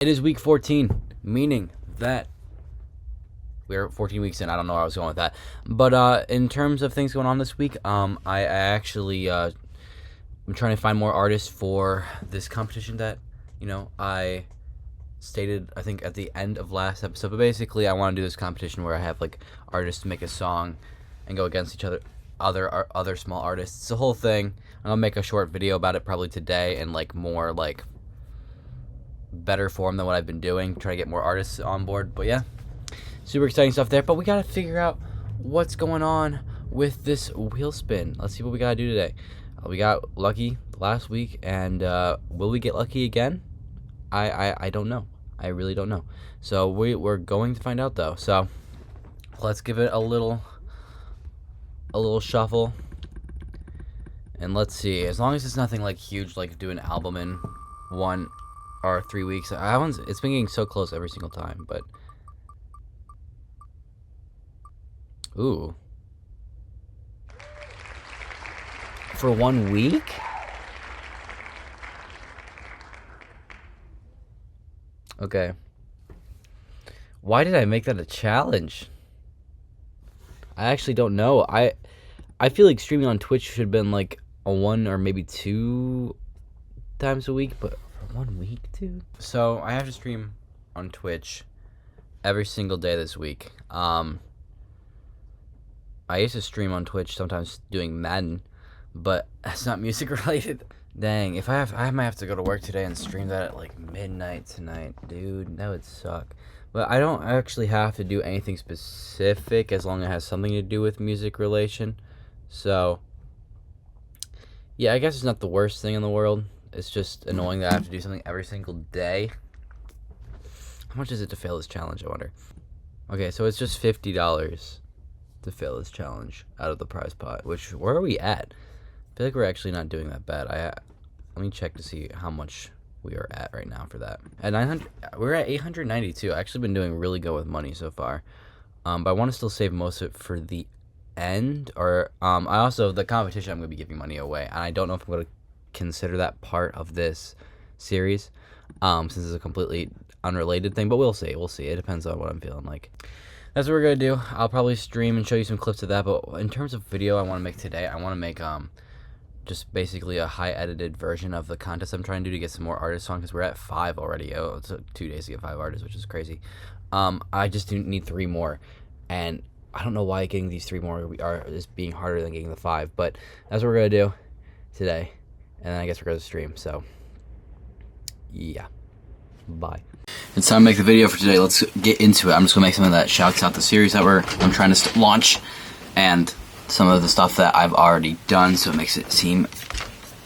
It is week 14, meaning that we're 14 weeks in. I don't know where I was going with that. But in terms of things going on this week, I actually I'm trying to find more artists for this competition that, I stated, I think, at the end of last episode. But basically, I want to do this competition where I have, like, artists make a song and go against each other, other small artists. It's the whole thing. I'm going to make a short video about it probably today and, like, more, like, better form than what I've been doing, try to get more artists on board. But yeah, super exciting stuff there. But we gotta figure out what's going on with this wheel spin. Let's see what we gotta do today. We got lucky last week, and will we get lucky again? I don't know. I really don't know. So we're going to find out though. So let's give it a little shuffle, and let's see. As long as it's nothing like huge, like do an album in 1 or 3 weeks. It's been getting so close every single time, but ooh. For 1 week? Okay. Why did I make that a challenge? I actually don't know. I feel like streaming on Twitch should have been like a 1 or maybe 2 times a week, but for 1 week, dude? So I have to stream on Twitch every single day this week. I used to stream on Twitch sometimes doing Madden, but that's not music related. Dang, I might have to go to work today and stream that at like midnight tonight, dude. That would suck. But I don't actually have to do anything specific as long as it has something to do with music relation. So yeah, I guess it's not the worst thing in the world. It's just annoying that I have to do something every single day. How much is it to fail this challenge, I wonder? Okay, so it's just $50 to fail this challenge out of the prize pot, which, where are we at? I feel like we're actually not doing that bad. Let me check to see how much we are at right now for that. At 900, we're at 892. I've actually been doing really good with money so far. But I want to still save most of it for the end, or the competition, I'm going to be giving money away, and I don't know if I'm going to consider that part of this series, since it's a completely unrelated thing, but we'll see. It depends on what I'm feeling like. That's what we're gonna do. I'll probably stream and show you some clips of that, but in terms of video I want to make today, I want to make just basically a high edited version of the contest I'm trying to do to get some more artists on, because we're at 5 already. Oh, it took 2 days to get 5 artists, which is crazy. I just need 3 more, and I don't know why getting these 3 more is being harder than getting the 5, but that's what we're gonna do today, and then I guess we're gonna stream. So yeah, bye. It's time to make the video for today. Let's get into it. I'm just gonna make something that shouts out the series that I'm trying to launch, and some of the stuff that I've already done, so it makes it seem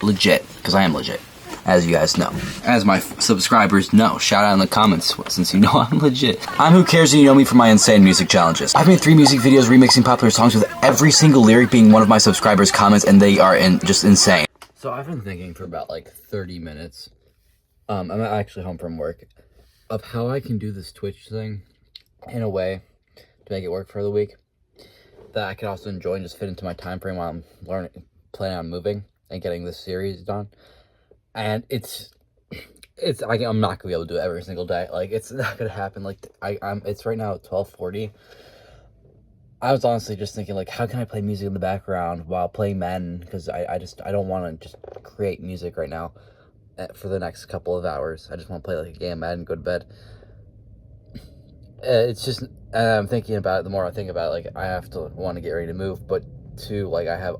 legit, because I am legit, as you guys know. As my subscribers know, shout out in the comments since you know I'm legit. I'm Who Cares, and you know me for my insane music challenges. I've made 3 music videos remixing popular songs with every single lyric being one of my subscribers' comments, and they are just insane. So I've been thinking for about like 30 minutes. I'm actually home from work, of how I can do this Twitch thing in a way to make it work for the week that I can also enjoy and just fit into my time frame while I'm planning on moving and getting this series done. And I'm not gonna be able to do it every single day. Like, it's not gonna happen. Like, it's right now at 12:40. I was honestly just thinking, like, how can I play music in the background while playing Madden? Because I don't want to just create music right now for the next couple of hours. I just want to play like a game of Madden and go to bed. It's just, I'm thinking about it. The more I think about it, like, I have to want to get ready to move, but too, like, I have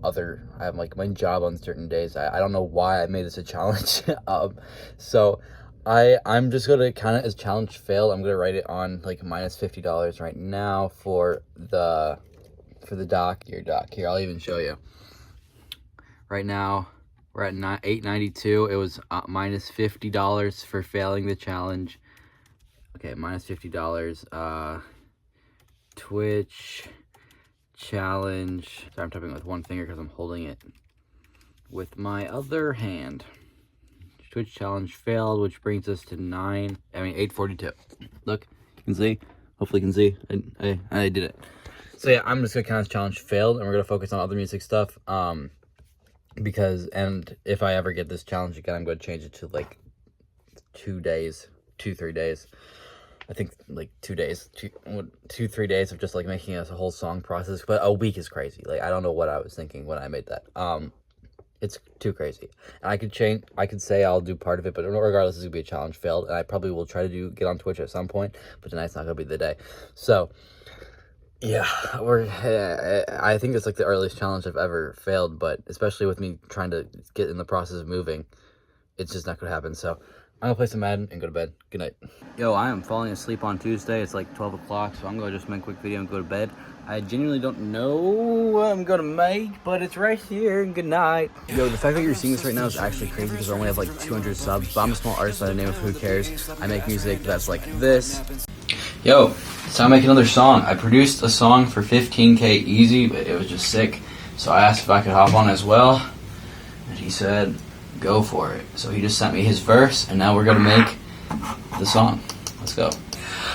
like my job on certain days. I don't know why I made this a challenge. So I'm just gonna kind of, as challenge failed, I'm gonna write it on like minus $50 right now for the doc. Here, I'll even show you. Right now we're at 892. It was minus $50 for failing the challenge. Okay, minus $50. Twitch challenge. Sorry, I'm typing with one finger because I'm holding it with my other hand. Twitch challenge failed, which brings us to 842. Look, you can see. Hopefully you can see. I did it. So yeah, I'm just gonna count this challenge failed, and we're gonna focus on other music stuff. Because, and if I ever get this challenge again, I'm going to change it to like 2 days 2-3 days. I think like 2 days, 3 days of just like making a whole song process. But a week is crazy. Like, I don't know what I was thinking when I made that. It's too crazy. And I could say I'll do part of it, but regardless, it's gonna be a challenge failed. And I probably will try to get on Twitch at some point, but tonight's not gonna be the day. So yeah, I think it's like the earliest challenge I've ever failed, but especially with me trying to get in the process of moving, it's just not gonna happen. So I'm gonna play some Madden and go to bed. Good night. Yo, I am falling asleep on Tuesday. It's like 12 o'clock, so I'm gonna just make a quick video and go to bed. I genuinely don't know what I'm gonna make, but it's right here. Good night. Yo, the fact that you're seeing this right now is actually crazy because I only have like 200 subs, but I'm a small artist by the name of Who Cares. I make music that's like this. Yo, it's time to make another song. I produced a song for 15K Easy, but it was just sick. So I asked if I could hop on as well, and he said, go for it. So he just sent me his verse, and now we're gonna make the song. Let's go.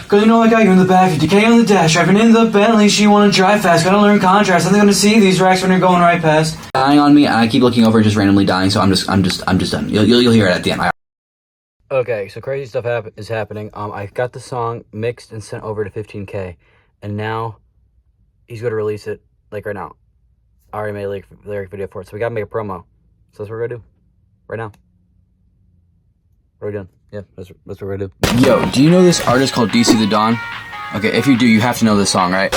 Cause you know I got you in the back, 50K on the dash, driving in the Bentley, she wanna drive fast, gotta learn contrast, and they're gonna see these racks when you're going right past. Dying on me, and I keep looking over and just randomly dying, so I'm just done. You'll hear it at the end. Okay, so crazy stuff is happening. I got the song mixed and sent over to 15K, and now he's gonna release it, like right now. I already made a lyric video for it, so we gotta make a promo. So that's what we're gonna do, right now. What are we doing? Yeah, that's what we're gonna do. Yo, do you know this artist called DC the Don? Okay, if you do, you have to know this song, right?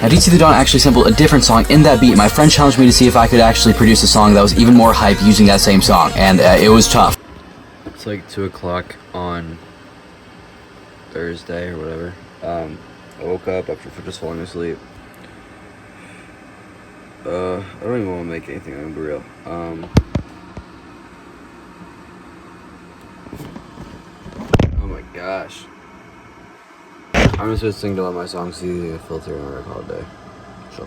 Now, DC the Don actually sampled a different song in that beat. My friend challenged me to see if I could actually produce a song that was even more hype using that same song, and it was tough. It's like 2 o'clock on Thursday or whatever. I woke up after just falling asleep. I don't even want to make anything, I'm gonna be real. Oh my gosh. I'm just listening to all my songs, see the filter and work all day. So,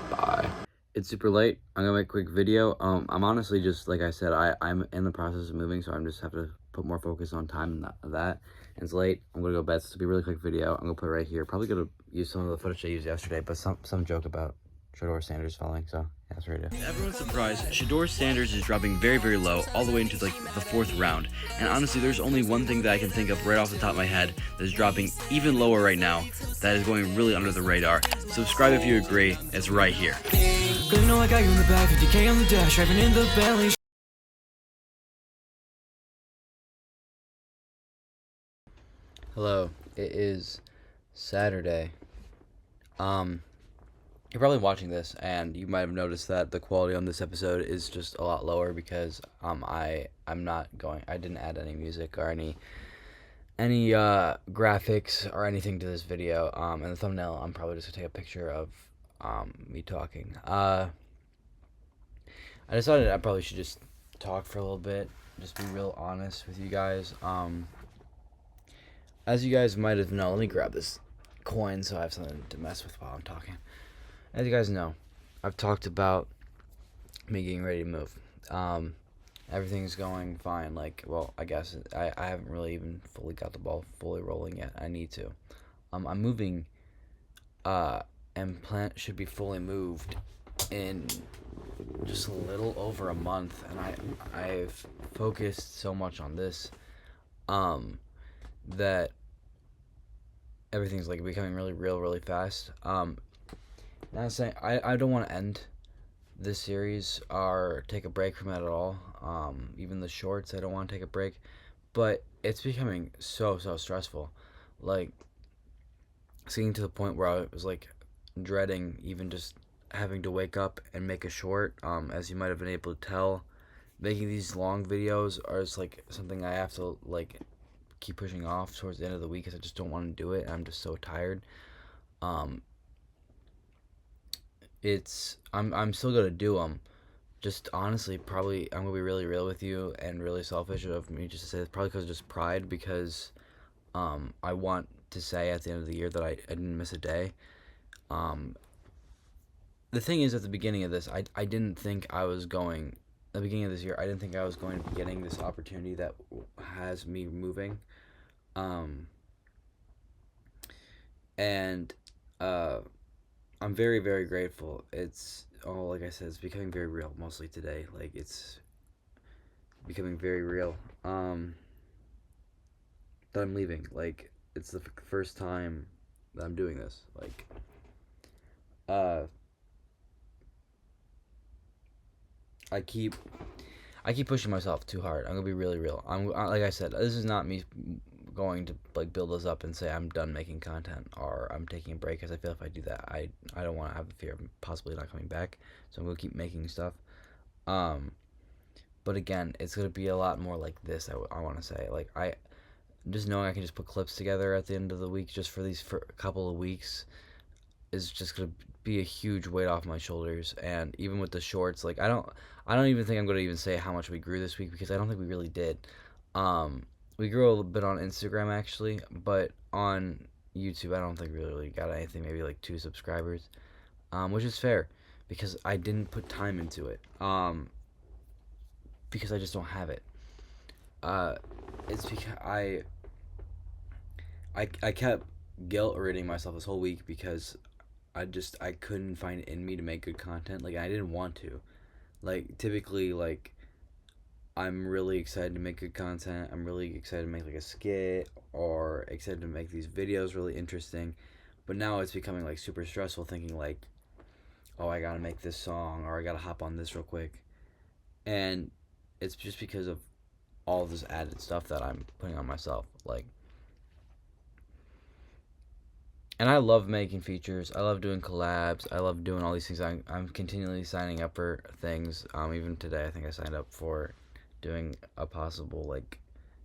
bye. It's super late. I'm gonna make a quick video. I'm honestly just, like I said, I'm in the process of moving, so I'm just have to put more focus on time and that. And it's late. I'm gonna go to bed. So this will be a really quick video. I'm gonna put it right here. Probably gonna use some of the footage I used yesterday, but some joke about Shedeur Sanders falling. So yeah, that's what I do. Everyone's surprised. Shedeur Sanders is dropping very, very low, all the way into like the 4th round. And honestly, there's only one thing that I can think of right off the top of my head that is dropping even lower right now. That is going really under the radar. Subscribe if you agree. It's right here. Cause you know I got you in the back, 50K on the dash, driving in the Bentley. Hello, it is Saturday. You're probably watching this, and you might have noticed that the quality on this episode is just a lot lower because I didn't add any music or any graphics or anything to this video. And the thumbnail, I'm probably just gonna take a picture of me talking. I decided I probably should just talk for a little bit, just be real honest with you guys. As you guys might have known, let me grab this coin so I have something to mess with while I'm talking. As you guys know, I've talked about me getting ready to move. Everything's going fine. Like, well, I guess I haven't really even fully got the ball fully rolling yet. I need to. I'm moving, and plant should be fully moved in just a little over a month, and I've focused so much on this, that everything's like becoming really real really fast. Not saying I don't want to end this series or take a break from it at all. Even the shorts, I don't want to take a break, but it's becoming so stressful. Like, getting to the point where I was like dreading even just having to wake up and make a short. As you might have been able to tell, making these long videos are just like something I have to like keep pushing off towards the end of the week because I just don't want to do it, and I'm just so tired. I'm still gonna do them. Just honestly, probably I'm gonna be really real with you and really selfish of me just to say it's probably because of just pride, because I want to say at the end of the year that I didn't miss a day. The thing is, at the beginning of this, I didn't think I was going. At the beginning of this year, I didn't think I was going to be getting this opportunity that has me moving. And I'm very, very grateful. It's like I said, it's becoming very real. Mostly today, like it's becoming very real. That I'm leaving. Like it's the first time that I'm doing this. Like, uh, I keep I keep pushing myself too hard. I'm gonna be really real. Like I said, this is not me going to like build us up and say I'm done making content or I'm taking a break, because I feel if I do that, I don't want to have the fear of possibly not coming back. So I'm gonna keep making stuff. Um, but again, it's gonna be a lot more like this. I want to say, like, I just knowing I can just put clips together at the end of the week just for a couple of weeks is just gonna be a huge weight off my shoulders. And even with the shorts, like I don't even think I'm gonna even say how much we grew this week, because I don't think we really did. Um, we grew a little bit on Instagram actually, but on YouTube I don't think we really got anything. Maybe like 2 subscribers, which is fair because I didn't put time into it. Because I just don't have it. Uh, it's because I kept guilt riding myself this whole week because I couldn't find it in me to make good content. Like I didn't want to. Like typically, like I'm really excited to make good content. I'm really excited to make like a skit or excited to make these videos really interesting. But now it's becoming like super stressful thinking like, oh, I gotta make this song or I gotta hop on this real quick. And it's just because of all this added stuff that I'm putting on myself. Like, and I love making features. I love doing collabs. I love doing all these things. I'm continually signing up for things. Even today, I think I signed up for doing a possible like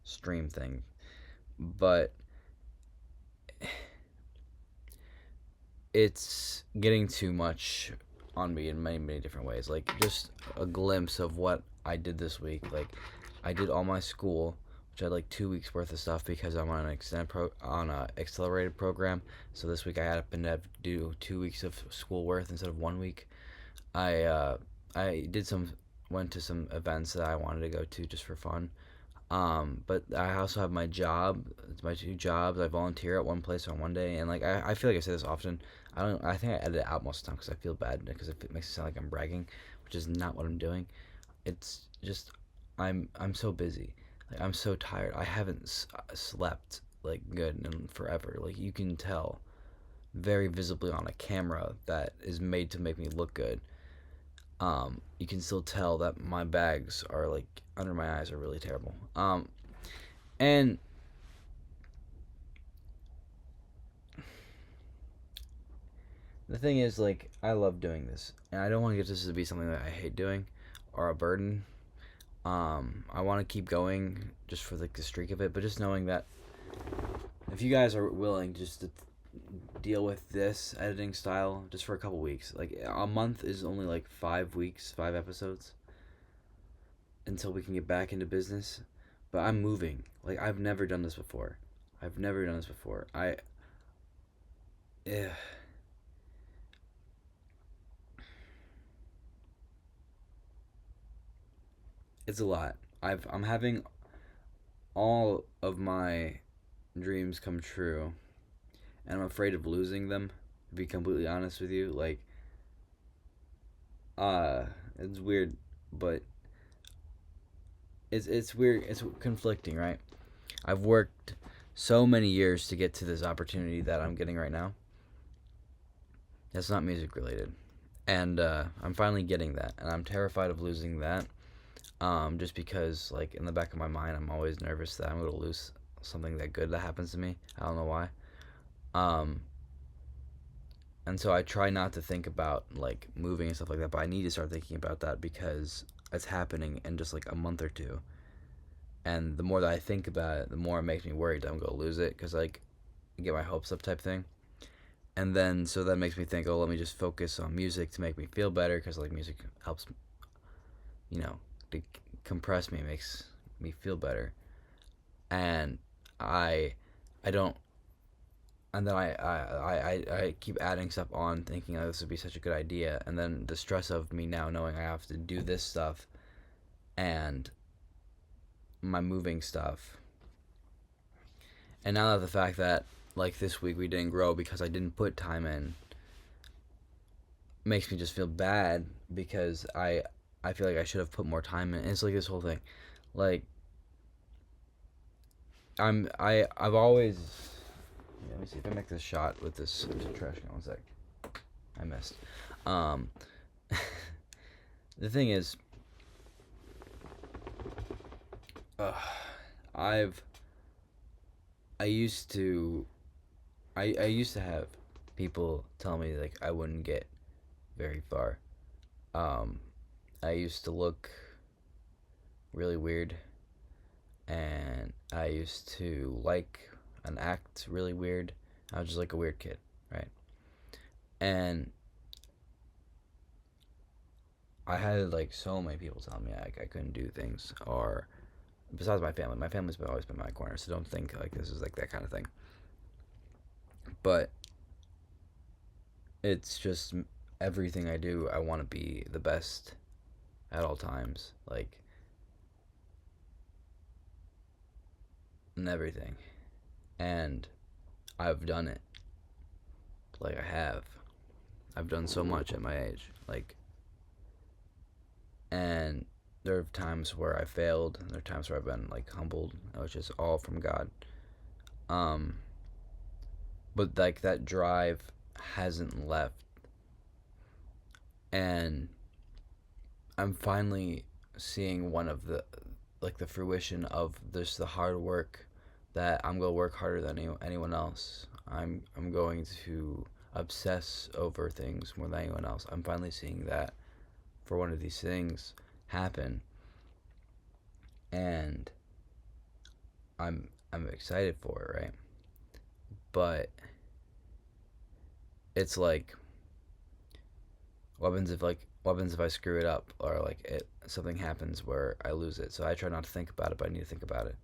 stream thing. But it's getting too much on me in many, many different ways. Like just a glimpse of what I did this week. Like I did all my school, which I had like 2 weeks worth of stuff because I'm on an on a accelerated program. So this week I happened to have to do 2 weeks of school worth instead of 1 week. I uh, I did some went to some events that I wanted to go to just for fun. But I also have my job. It's my 2 jobs. I volunteer at one place on one day, and like I feel like I say this often. I don't. I think I edit it out most of the time because I feel bad because it makes it sound like I'm bragging, which is not what I'm doing. It's just I'm so busy. Like I'm so tired. I haven't slept like good in forever. Like you can tell very visibly on a camera that is made to make me look good. You can still tell that my bags are like under my eyes are really terrible. And the thing is, like, I love doing this, and I don't want to get this to be something that I hate doing or a burden. I want to keep going just for like the streak of it, but just knowing that if you guys are willing just to deal with this editing style just for a couple weeks, like a month is only like 5 weeks, 5 episodes until we can get back into business. But I'm moving. Like I've never done this before. I've never done this before. Yeah. It's a lot. I'm having all of my dreams come true, and I'm afraid of losing them. To be completely honest with you, like, it's weird, but it's weird. It's conflicting, right? I've worked so many years to get to this opportunity that I'm getting right now. That's not music related, and I'm finally getting that, and I'm terrified of losing that. Just because, like, in the back of my mind, I'm always nervous that I'm going to lose something that good that happens to me. I don't know why. Um, and so I try not to think about, like, moving and stuff like that, but I need to start thinking about that because it's happening in just, like, a month or two. And the more that I think about it, the more it makes me worried that I'm going to lose it because, like, get my hopes up type thing. And then, so that makes me think, oh, let me just focus on music to make me feel better because, like, music helps, you know, to compress me, makes me feel better. And I don't, and then I keep adding stuff on thinking, oh, this would be such a good idea. And then the stress of me now knowing I have to do this stuff and my moving stuff. And now that the fact that, like, this week we didn't grow because I didn't put time in, makes me just feel bad because I feel like I should have put more time in. And it's like this whole thing, like I've always. Yeah, let me see if I make this shot with this trash can. One sec. I missed. Um, the thing is, uh, I've I used to I used to have people tell me like I wouldn't get very far. Um, I used to look really weird, and I used to like and act really weird. I was just like a weird kid, right? And I had like so many people telling me I couldn't do things, or besides my family's been always been my corner, so don't think like this is like that kind of thing. But it's just everything I do, I want to be the best at all times, like in everything, and I've done it. Like I've done so much at my age, like, and there are times where I failed, and there are times where I've been like humbled, which is all from God. Um, but like that drive hasn't left, and I'm finally seeing one of the like the fruition of this the hard work that I'm gonna work harder than anyone else. I'm going to obsess over things more than anyone else. I'm finally seeing that for one of these things happen, and I'm excited for it, right? But it's like what happens if I screw it up, or like it something happens where I lose it. So I try not to think about it, but I need to think about it.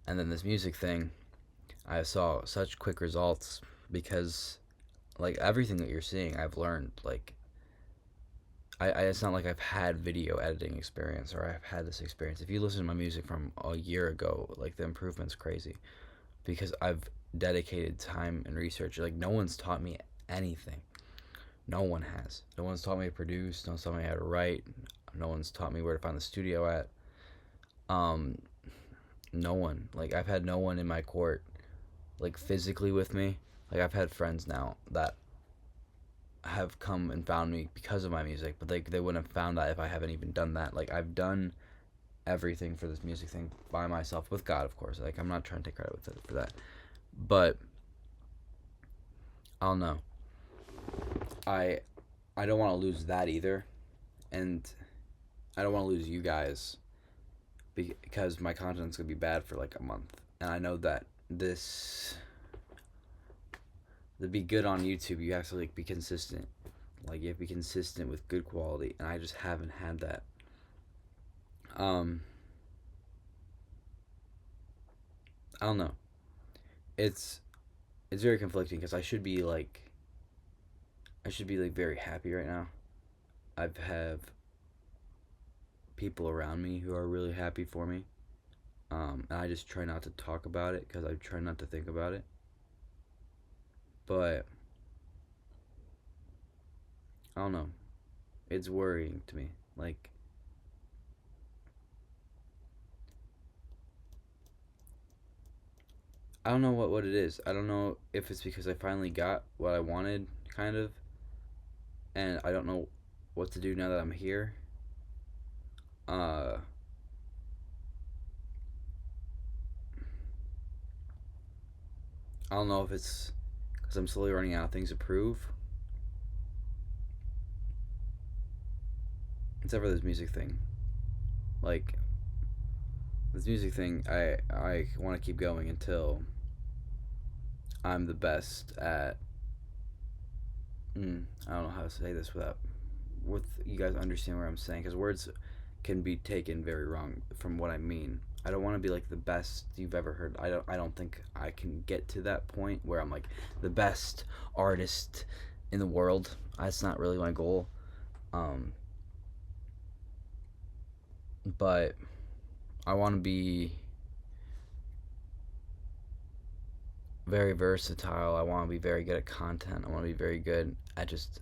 And then this music thing, I saw such quick results because like everything that you're seeing, I've learned. Like it's not like I've had video editing experience or I've had this experience. If you listen to my music from a year ago, like the improvement's crazy because I've dedicated time and research. Like no one's taught me anything. No one has. No one's taught me to produce. No one's taught me how to write. No one's taught me where to find the studio at. Um, no one. Like I've had no one in my court, like physically with me. Like I've had friends now that have come and found me because of my music, but they wouldn't have found that if I haven't even done that. Like I've done everything for this music thing by myself with God, of course. Like I'm not trying to take credit with it for that, but I don't know. I I don't want to lose that either, and I don't want to lose you guys because my content's gonna be bad for like a month, and I know that this to be good on YouTube, you have to like be consistent. Like you have to be consistent with good quality, and I just haven't had that. Um, I don't know. It's it's very conflicting because I should be like very happy right now. I have people around me who are really happy for me. And I just try not to talk about it because I try not to think about it. But I don't know. It's worrying to me. Like I don't know what it is. I don't know if it's because I finally got what I wanted, kind of, and I don't know what to do now that I'm here. Uh, I don't know if it's because I'm slowly running out of things to prove. Except for this music thing. Like this music thing, I want to keep going until I'm the best at. I don't know how to say this without with you guys understand what I'm saying because words can be taken very wrong from what I mean. I don't want to be like the best you've ever heard. I don't think I can get to that point where I'm like the best artist in the world. That's not really my goal. Um, but I want to be very versatile. I want to be very good at content. I want to be very good at just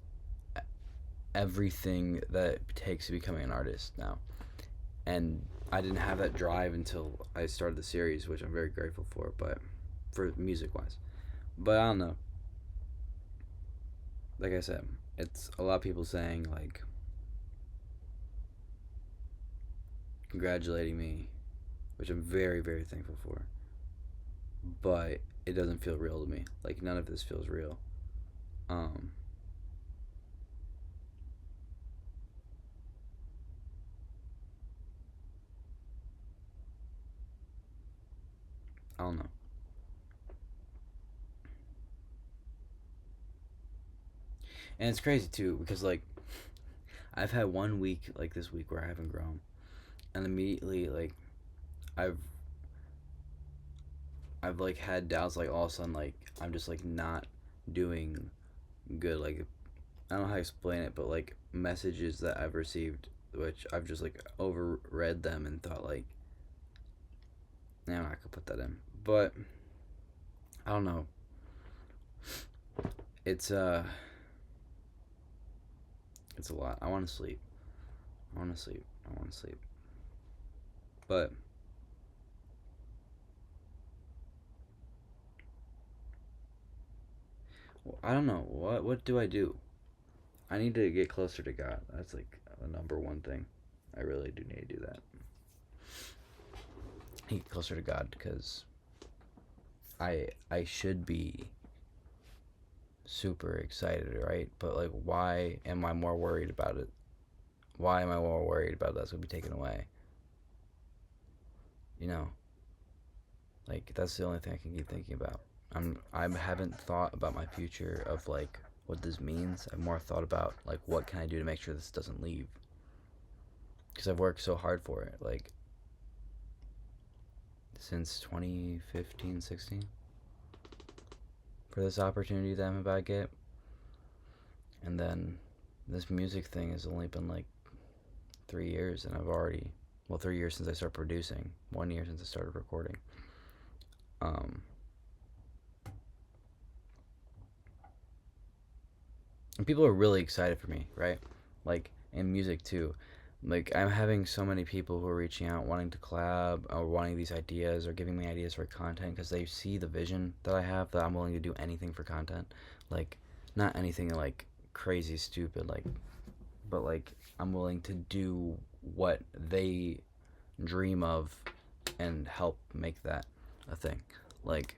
everything that it takes to becoming an artist now. And I didn't have that drive until I started the series, which I'm very grateful for, but for music wise. But I don't know. Like I said, it's a lot of people saying, like, congratulating me, which I'm very, very thankful for. But it doesn't feel real to me. Like, none of this feels real. Um, I don't know. And it's crazy too because like I've had 1 week like this week where I haven't grown, and immediately like I've I've like had doubts like all of a sudden like I'm just like not doing good. Like I don't know how to explain it, but like messages that I've received, which I've just like overread them and thought like, nah, I could put that in, but I don't know. It's it's a lot. I want to sleep. I want to sleep. I want to sleep. But I don't know. What do I do? I need to get closer to God. That's like a number one thing. I really do need to do that. I need to get closer to God because I should be super excited, right? But like, why am I more worried about it? Why am I more worried about that's gonna be taken away? You know, like that's the only thing I can keep thinking about. I haven't thought about my future of like what this means. I've more thought about like what can I do to make sure this doesn't leave because I've worked so hard for it. Like since 2015, 16 for this opportunity that I'm about to get, and then this music thing has only been like 3 years, and I've already 3 years since I started producing, 1 year since I started recording. Um, and people are really excited for me, right? Like in music too. Like I'm having so many people who are reaching out, wanting to collab, or wanting these ideas, or giving me ideas for content because they see the vision that I have. That I'm willing to do anything for content, like not anything like crazy stupid, like, but like I'm willing to do what they dream of and help make that a thing. Like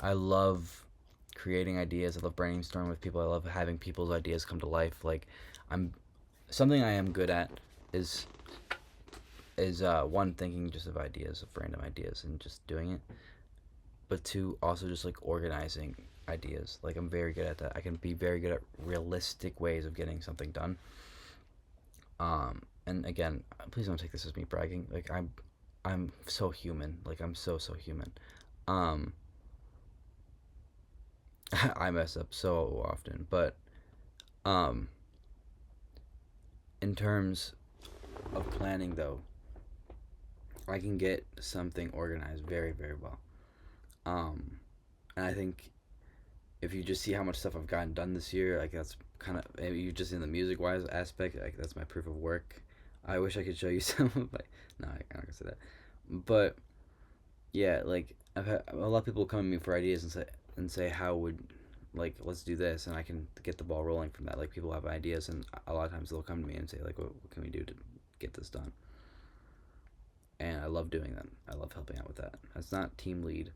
I love creating ideas. I love brainstorming with people. I love having people's ideas come to life. Like I'm something I am good at is one, thinking just of ideas, of random ideas and just doing it, but two, also just like organizing ideas. Like I'm very good at that. I can be very good at realistic ways of getting something done. And again, please don't take this as me bragging. Like I'm so human. Like I'm so human. Um, I mess up so often, but um, in terms of planning though, I can get something organized very, very well. Um, and I think if you just see how much stuff I've gotten done this year, like that's kind of maybe you just in the music wise aspect, like that's my proof of work. I wish I could show you some, but no, I'm not gonna say that. But yeah, like I've had a lot of people come to me for ideas and say how would like let's do this, and I can get the ball rolling from that. Like people have ideas, and a lot of times they'll come to me and say like, what can we do to get this done? And I love doing that. I love helping out with that. That's not team lead.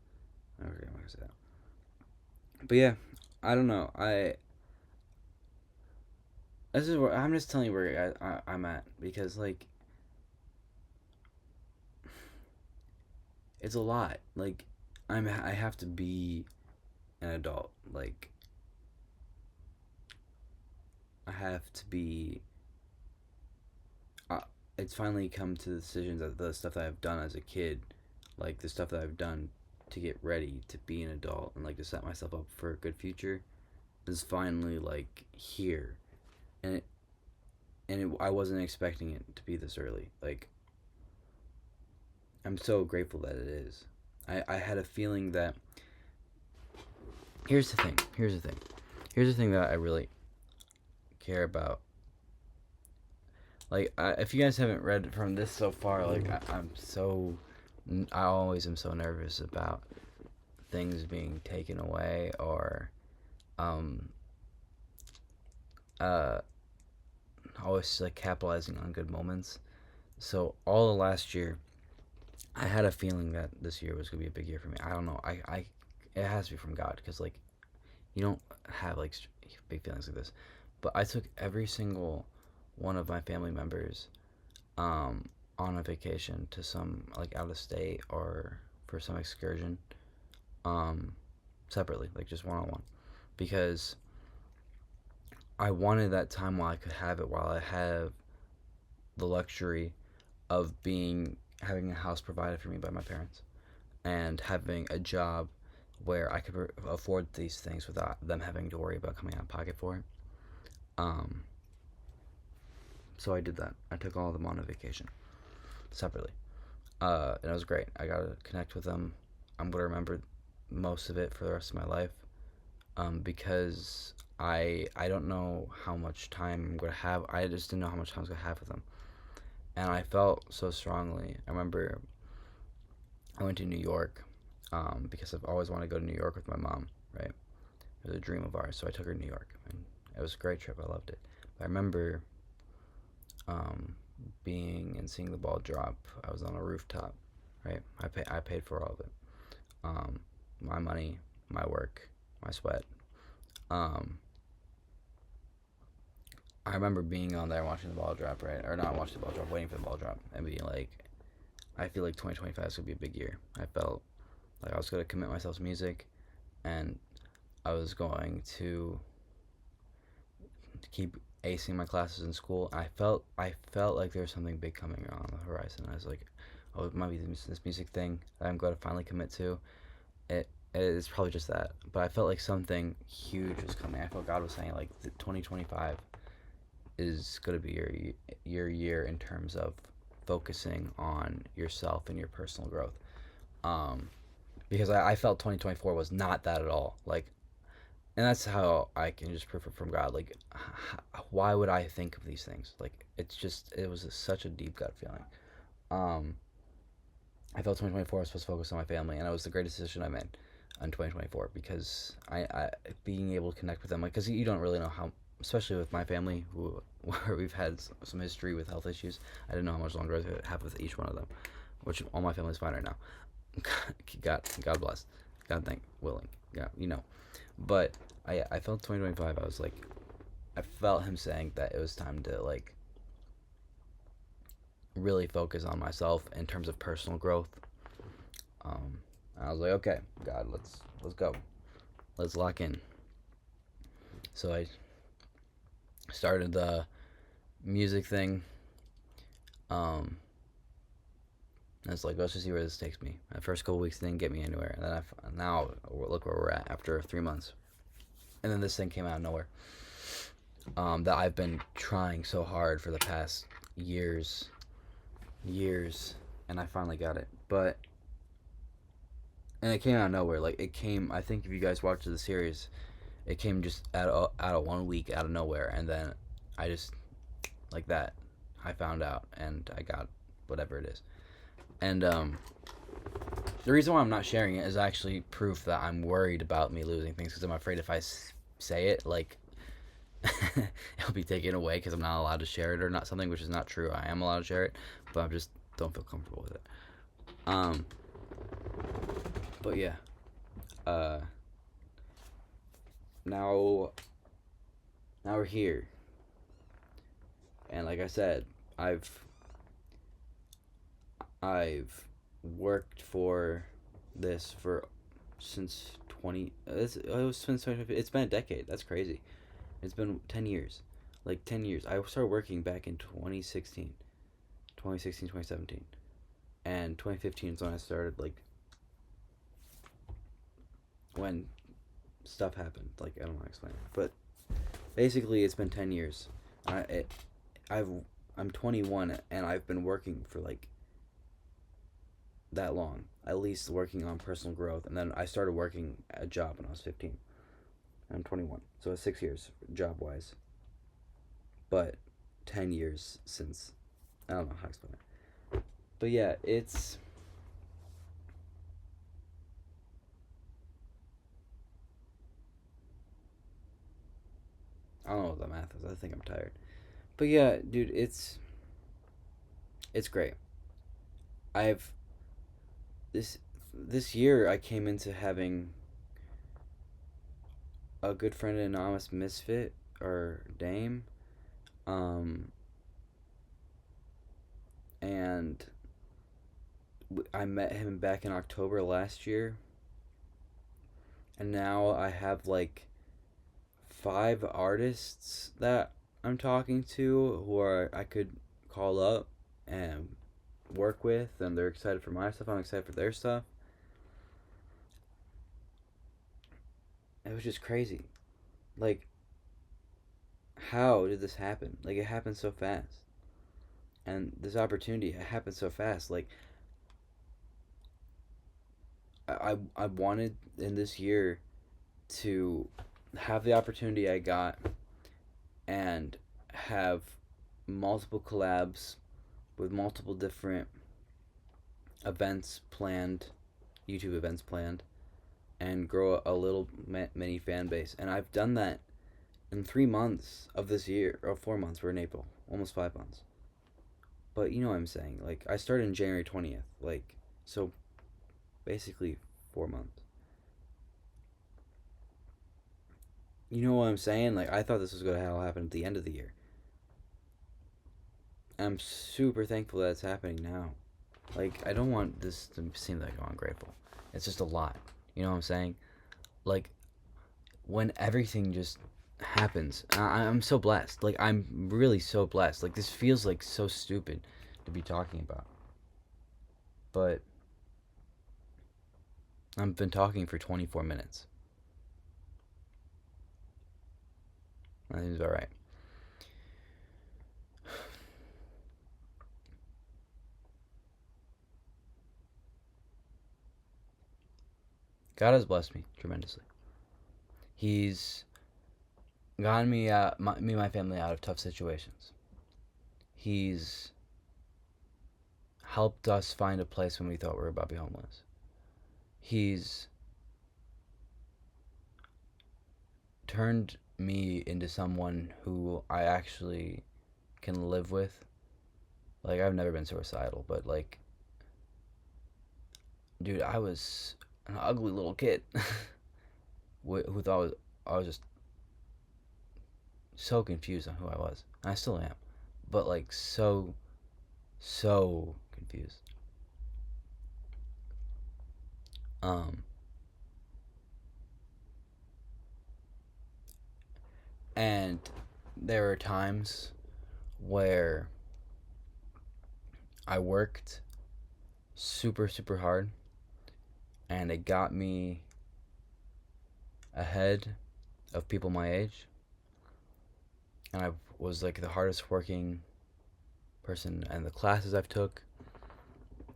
Okay, I'm not gonna say that. But yeah, I don't know. This is where I'm just telling you where I'm at because like it's a lot. Like I have to be an adult. Like I have to be. Uh, it's finally come to the decisions that the stuff that I've done as a kid, like the stuff that I've done to get ready to be an adult and like to set myself up for a good future, is finally like here, and I wasn't expecting it to be this early. Like I'm so grateful that it is. I had a feeling that here's the thing. Here's the thing that I really care about Like, if you guys haven't read from this so far, like, I always am so nervous about things being taken away, or um uh always like capitalizing on good moments. So all of last year, I had a feeling that this year was gonna be a big year for me. I don't know. I it has to be from God, because like you don't have like big feelings like this. But I took every single one of my family members um, on a vacation to some like out of state or for some excursion, um, separately, like just one on one, because I wanted that time while I could have it, while I have the luxury of being having a house provided for me by my parents, and having a job where I could afford these things without them having to worry about coming out of pocket for it. Um, so I did that. I took all of them on a vacation separately, and it was great. I got to connect with them. I'm gonna remember most of it for the rest of my life, because I don't know how much time I'm gonna have. I just didn't know how much time I was gonna have with them, and I felt so strongly. I remember I went to New York, because I've always wanted to go to New York with my mom. Right, it was a dream of ours. So I took her to New York, and it was a great trip. I loved it. But I remember um, being and seeing the ball drop. I was on a rooftop, right? I paid for all of it. My money, my work, my sweat. Um, I remember being on there watching the ball drop, right? Or not watching the ball drop, waiting for the ball drop, and being like, I feel like 2025 is going to be a big year. I felt like I was going to commit myself to music, and I was going to keep acing my classes in school. I felt like there was something big coming on the horizon. I was like, oh, it might be this music thing that I'm going to finally commit to. It's probably just that, but I felt like something huge was coming. I felt God was saying like 2025 is going to be your year in terms of focusing on yourself and your personal growth. Um, because I felt 2024 was not that at all. Like, and that's how I can just prove it from God. Like, why would I think of these things? Like, it was such a deep gut feeling. Um, I felt 2024 was supposed to focus on my family, and it was the greatest decision I made in 2024, because I being able to connect with them, like, because you don't really know how, especially with my family, who where we've had some history with health issues. I didn't know how much longer I could have with each one of them, which all my family's fine right now. God bless, God thank willing, yeah, but I felt 2025. I was like, I felt him saying that it was time to like really focus on myself in terms of personal growth. Um, I was like, okay, God, let's go, let's lock in. So I started the music thing. Um, and it's like, let's just see where this takes me. The first couple weeks didn't get me anywhere, and then now look where we're at after 3 months. And then this thing came out of nowhere. That I've been trying so hard for the past years, and I finally got it. And it came out of nowhere. Like, it came. I think if you guys watched the series, it came just out of 1 week, out of nowhere, and then I just like that. I found out, and I got whatever it is. And the reason why I'm not sharing it is actually proof that I'm worried about me losing things, because I'm afraid if I say it, like, it'll be taken away because I'm not allowed to share it or not, something, which is not true. I am allowed to share it, but I just don't feel comfortable with it. But yeah, now we're here, and like I said, I've worked for this for since 20 it was since 2015. It's been a decade. That's crazy. It's been 10 years. Like 10 years. I started working back in 2016. 2017. And 2015 is when I started, like, when stuff happened. Like, I don't know how to explain it. But basically, it's been 10 years. I'm 21, and I've been working for, like, that long. At least working on personal growth. And then I started working a job when I was 15. I'm 21. So it's 6 years, job-wise. But 10 years since. I don't know how to explain it. But yeah, it's. I don't know what the math is. I think I'm tired. But yeah, dude, it's great. I've this this year I came into having a good friend in Anonymous Misfit or Dame. Um and I met him back in October last year, and now I have like 5 artists that I'm talking to who are I could call up and work with, and they're excited for my stuff. I'm excited for their stuff. It was just crazy. Like, how did this happen? Like, it happened so fast, and this opportunity it happened so fast. Like, I wanted in this year to have the opportunity I got and have multiple collabs with multiple different events planned, YouTube events planned, and grow a little mini fan base. And I've done that in 3 months of this year, or 4 months. We're in April, almost 5 months. But you know what I'm saying? Like, I started in January 20th. Like, so basically 4 months. You know what I'm saying? Like, I thought this was going to happen at the end of the year. I'm super thankful that it's happening now. Like, I don't want this to seem like I'm ungrateful. It's just a lot. You know what I'm saying? Like, when everything just happens, I'm so blessed. Like, I'm really so blessed. Like, this feels like so stupid to be talking about. But I've been talking for 24 minutes. That seems about right. God has blessed me tremendously. He's gotten me me and my family out of tough situations. He's helped us find a place when we thought we were about to be homeless. He's turned me into someone who I actually can live with. Like, I've never been suicidal, but like, dude, I was an ugly little kid who thought I was just so confused on who I was. And I still am, but like so confused. Um, and there are times where I worked super hard, and it got me ahead of people my age, and I was like the hardest working person, and the classes I've took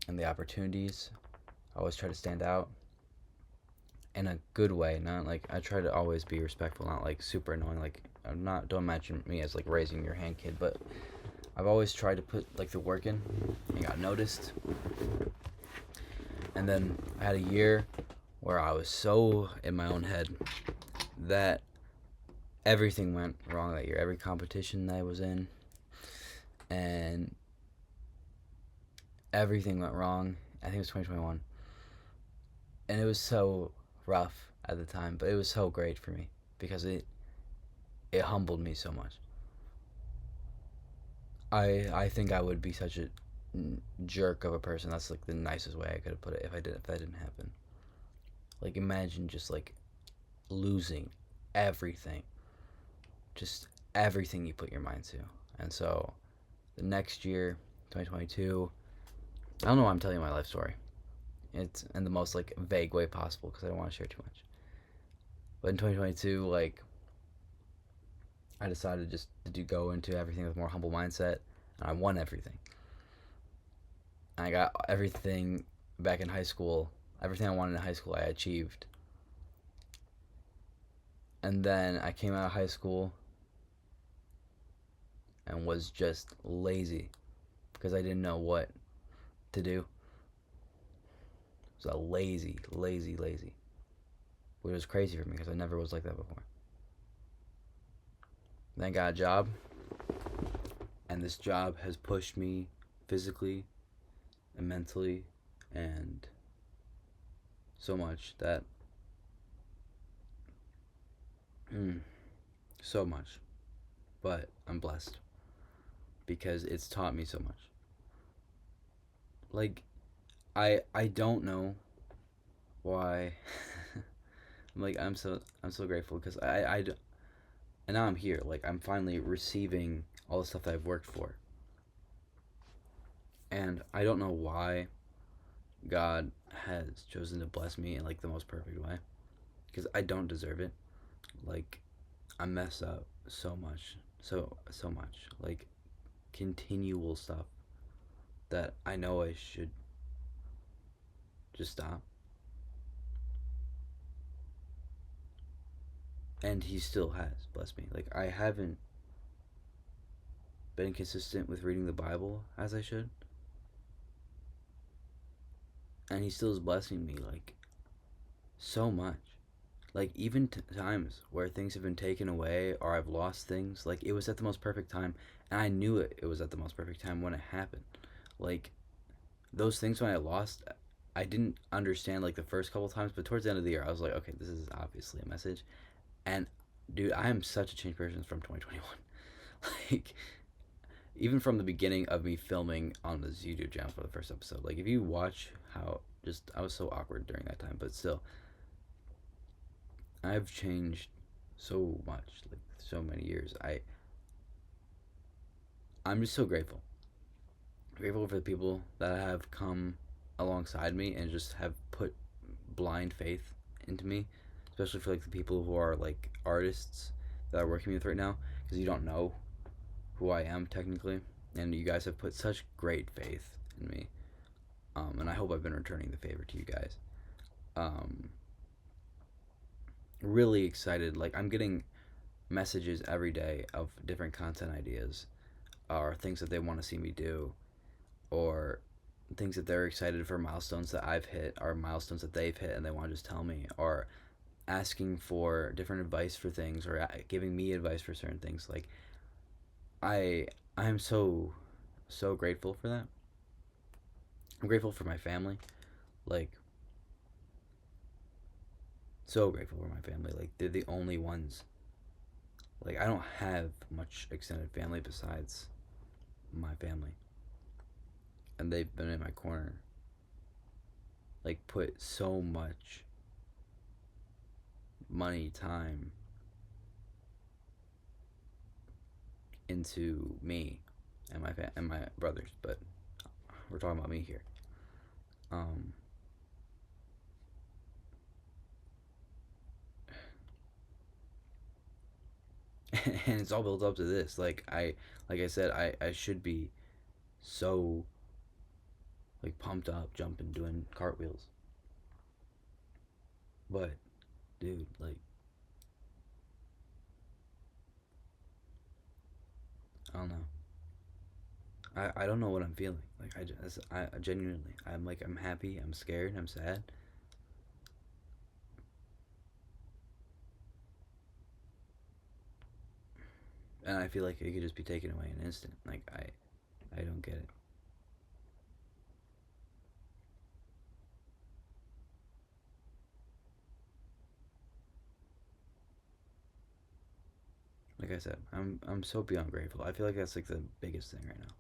and the opportunities, I always try to stand out in a good way. Not like, I try to always be respectful, not like super annoying. Like, I'm not, don't imagine me as like raising your hand kid, but I've always tried to put like the work in and got noticed. And then I had a year where I was so in my own head that everything went wrong that year. Every competition I was in, and everything went wrong. I think it was 2021. And it was so rough at the time, but it was so great for me because it humbled me so much. I think I would be such a jerk of a person. That's like the nicest way I could have put it if that didn't happen. Like, imagine just like losing everything. Just everything you put your mind to. And so the next year, 2022, I don't know why I'm telling you my life story. It's in the most like vague way possible because I don't want to share too much. But in 2022, like, I decided just to go into everything with a more humble mindset, and I won everything. And I got everything back in high school. Everything I wanted in high school, I achieved. And then I came out of high school, and was just lazy because I didn't know what to do. So lazy, lazy, lazy. Which was crazy for me because I never was like that before. Then I got a job, and this job has pushed me physically and mentally and so much that so much. But I'm blessed because it's taught me so much. Like I don't know why. I'm so grateful because and now I'm here. Like I'm finally receiving all the stuff that I've worked for. And I don't know why God has chosen to bless me in like the most perfect way because I don't deserve it. Like I mess up so much. So much. Like continual stuff that I know I should just stop. And he still has blessed me. Like I haven't been consistent with reading the Bible as I should. And he still is blessing me like so much. Like even times where things have been taken away or I've lost things, like it was at the most perfect time, and I knew it was at the most perfect time when it happened. Like those things when I lost, I didn't understand like the first couple times, but towards the end of the year, I was like, okay, this is obviously a message. And dude, I am such a changed person from 2021. Like even from the beginning of me filming on this YouTube channel for the first episode, like if you watch how just I was so awkward during that time, but still, I've changed so much, like so many years. I'm just so grateful. Grateful for the people that have come alongside me and just have put blind faith into me, especially for like the people who are like artists that are working with right now, because you don't know who I am technically, and you guys have put such great faith in me. And I hope I've been returning the favor to you guys. Um, really excited. Like I'm getting messages every day of different content ideas or things that they want to see me do or things that they're excited for, milestones that I've hit or milestones that they've hit and they want to just tell me, or asking for different advice for things or giving me advice for certain things. Like I'm so grateful for that. I'm grateful for my family. Like so grateful for my family. Like they're the only ones. Like I don't have much extended family besides my family. And they've been in my corner. Like put so much money, time into me and and my brothers, but we're talking about me here. Um and it's all built up to this. Like I said, I should be so like pumped up, jumping, doing cartwheels. But dude, like I don't know. I don't know what I'm feeling. Like I genuinely I'm like I'm happy, I'm scared, I'm sad. And I feel like it could just be taken away in an instant. Like I don't get it. Like I said, I'm so beyond grateful. I feel like that's like the biggest thing right now.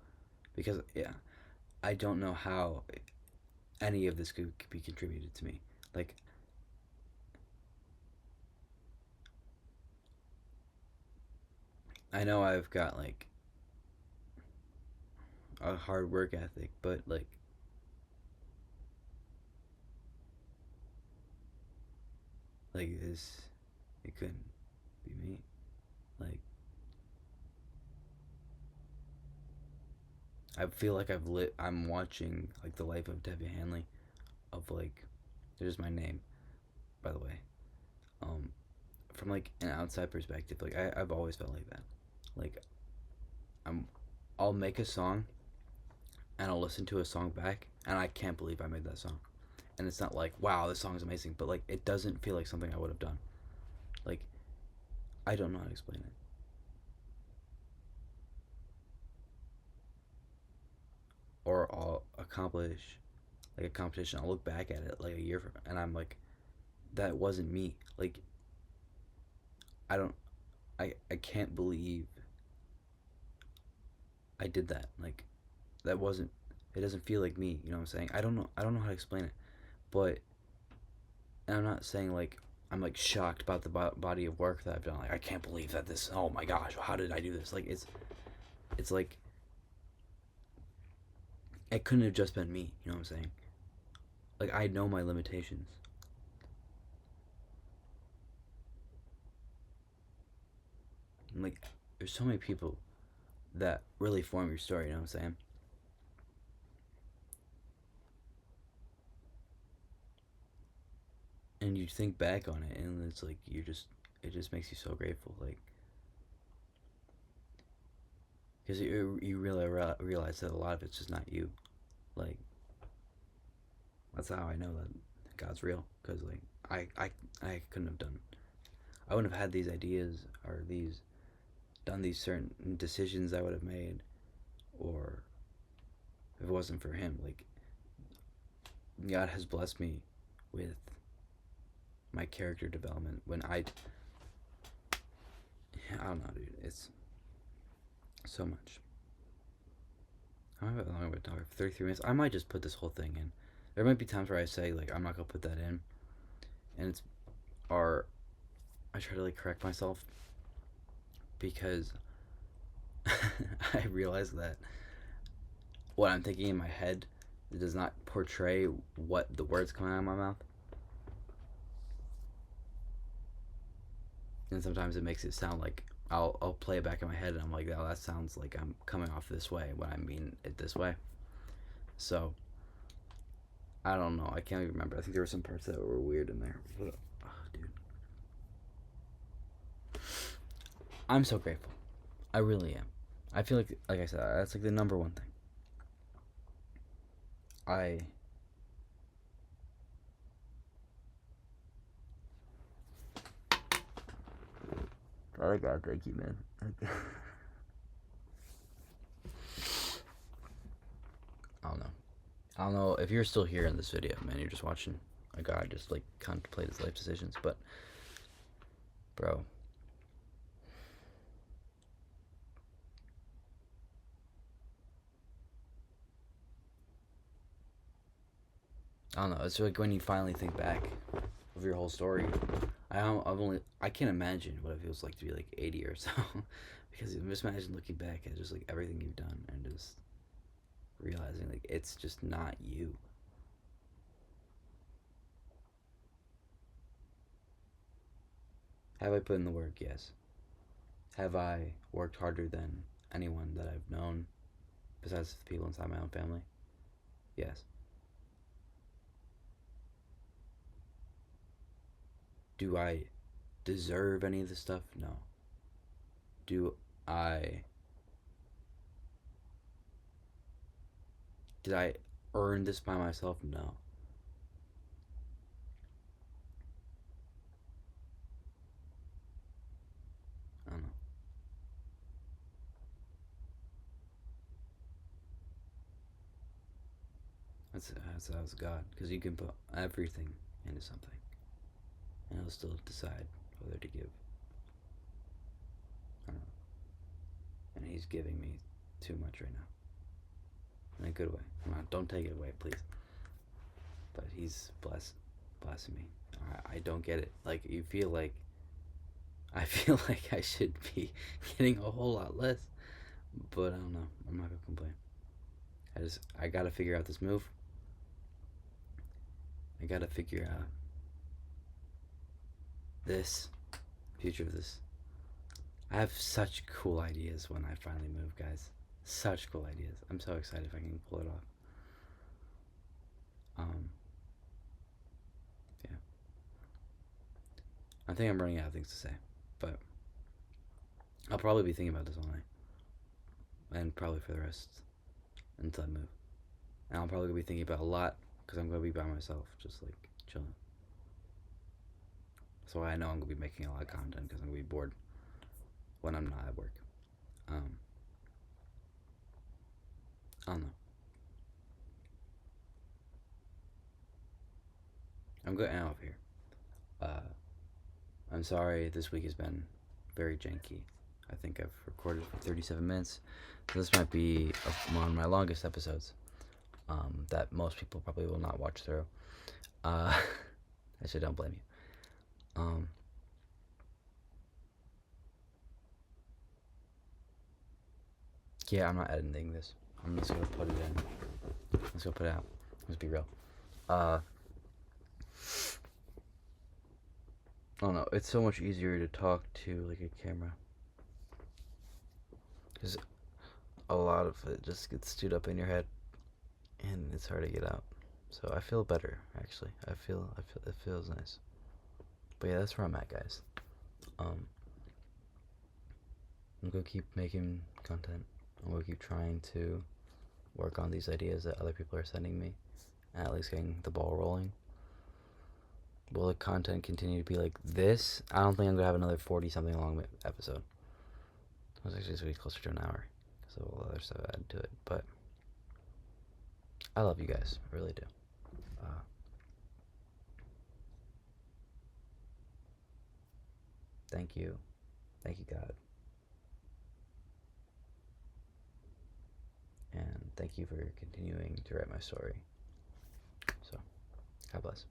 Because yeah, I don't know how any of this could be contributed to me. Like I know I've got like a hard work ethic, but like this it couldn't be me. Like I feel like I'm watching like the life of Debbie Hanley of like there's my name, by the way. Um from like an outside perspective, like I've always felt like that. Like I'm I'll make a song and I'll listen to a song back and I can't believe I made that song. And it's not like, wow, this song is amazing, but like it doesn't feel like something I would have done. Like I don't know how to explain it. Or I'll accomplish like a competition. I'll look back at it like a year from and I'm like, that wasn't me. Like I don't I can't believe I did that. Like that wasn't it doesn't feel like me, you know what I'm saying? I don't know how to explain it. But and I'm not saying like I'm like shocked about the body of work that I've done. Like I can't believe that this. Oh my gosh, how did I do this? Like it's like it couldn't have just been me. You know what I'm saying? Like I know my limitations. And, like there's so many people that really form your story. You know what I'm saying? And you think back on it, and it's like you're just it just makes you so grateful. Like because you really realize that a lot of it's just not you. Like that's how I know that God's real. Because like I couldn't have done. I wouldn't have had these ideas or these done these certain decisions I would have made, or if it wasn't for Him. Like God has blessed me with my character development. When I don't know, dude. It's so much. How long have I talking for 33 minutes? I might just put this whole thing in. There might be times where I say like I'm not gonna put that in, and it's or I try to like correct myself because I realize that what I'm thinking in my head does not portray what the words coming out of my mouth, and sometimes it makes it sound like I'll play it back in my head and I'm like, oh, that sounds like I'm coming off this way when I mean it this way. So I don't know. I can't even remember. I think there were some parts that were weird in there. But, oh, dude, I'm so grateful. I really am. I feel like I said, that's like the number one thing. I God, thank you, man. I don't know. I don't know if you're still here in this video, man. You're just watching a guy just like contemplate his life decisions, but bro, I don't know. It's like when you finally think back of your whole story. I can't imagine what it feels like to be like 80 or so, because just imagine looking back at just like everything you've done and just realizing like it's just not you. Have I put in the work? Yes. Have I worked harder than anyone that I've known besides the people inside my own family? Yes. Do I deserve any of this stuff? No. Do I did I earn this by myself? No. I don't know. That's God, because you can put everything into something, and He'll still decide whether to give. I don't know. And He's giving me too much right now, in a good way. Don't take it away, please. But He's blessing me. I don't get it. Like you feel like I feel like I should be getting a whole lot less, but I don't know. I'm not gonna complain. I gotta figure out this move. I gotta figure out this future of this. I have such cool ideas when I finally move, guys. Such cool ideas. I'm so excited if I can pull it off. Yeah. I think I'm running out of things to say, but I'll probably be thinking about this all night. and probably for the rest until I move. And I'm probably gonna be thinking about a lot because I'm gonna be by myself, just like chilling. So I know I'm gonna be making a lot of content because I'm gonna be bored when I'm not at work. I don't know. I'm getting out of here. I'm sorry this week has been very janky. I think I've recorded for 37 minutes. So this might be one of my longest episodes that most people probably will not watch through. Actually, don't blame you. Yeah, I'm not editing this. I'm just gonna put it in. Let's go put it out. Let's be real. I don't know. It's so much easier to talk to like a camera, because a lot of it just gets stewed up in your head, and it's hard to get out. So I feel better actually. I feel it feels nice. But yeah, that's where I'm at, guys. I'm gonna keep making content. I'm gonna keep trying to work on these ideas that other people are sending me, and at least getting the ball rolling. Will the content continue to be like this? I don't think I'm gonna have another 40 something long episode. It was actually sweet closer to an hour because of all the other stuff added to it. But I love you guys, I really do. Thank you, God, and thank you for continuing to write my story. So, God bless.